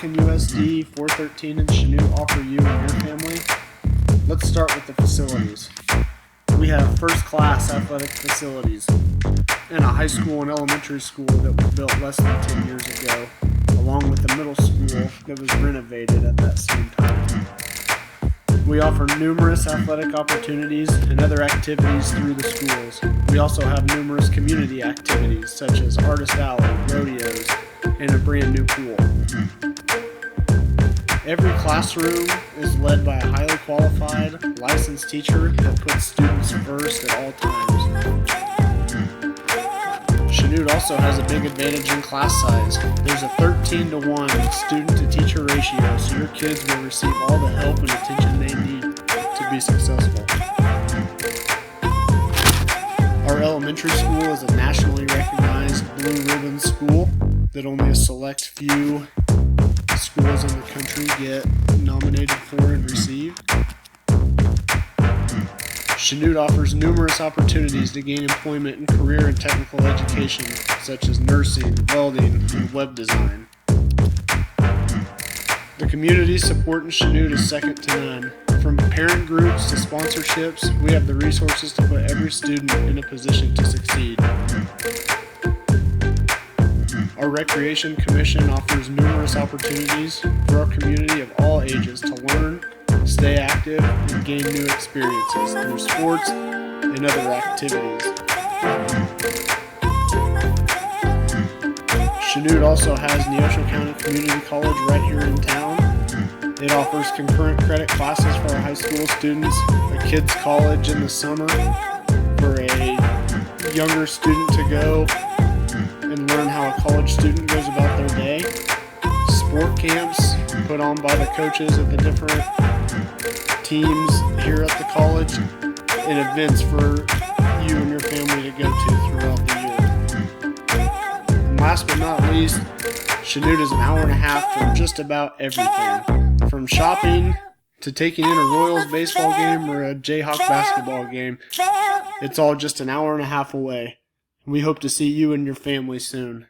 can USD 413 and Chanute offer you and your family? Let's start with the facilities. We have first-class athletic facilities and a high school and elementary school that was built less than 10 years ago, along with a middle school that was renovated at that same time. We offer numerous athletic opportunities and other activities through the schools. We also have numerous community activities such as Artist Alley, rodeos, and a brand new pool. Every classroom is led by a highly qualified, licensed teacher that puts students first at all times. Chanute also has a big advantage in class size. There's a 13-to-1 student-to-teacher ratio, so your kids will receive all the help and attention they need to be successful. Our elementary school is a nationally recognized Blue Ribbon school that only a select few schools in the country get nominated for and receive. Chanute offers numerous opportunities to gain employment in career and technical education, such as nursing, welding, and web design. The community support in Chanute is second to none. From parent groups to sponsorships, we have the resources to put every student in a position to succeed. Our Recreation Commission offers numerous opportunities for our community of all ages to learn, stay active, and gain new experiences through sports and other activities. Chanute also has Neosho County Community College right here in town. It offers concurrent credit classes for our high school students, a kids' college in the summer for a younger student to go and learn how a college student goes about their day, sport camps put on by the coaches of the different teams here at the college, and events for you and your family to go to throughout the year. And last but not least, Chanute is an hour and a half from just about everything. From shopping to taking in a Royals baseball game or a Jayhawk basketball game, it's all just an hour and a half away. We hope to see you and your family soon.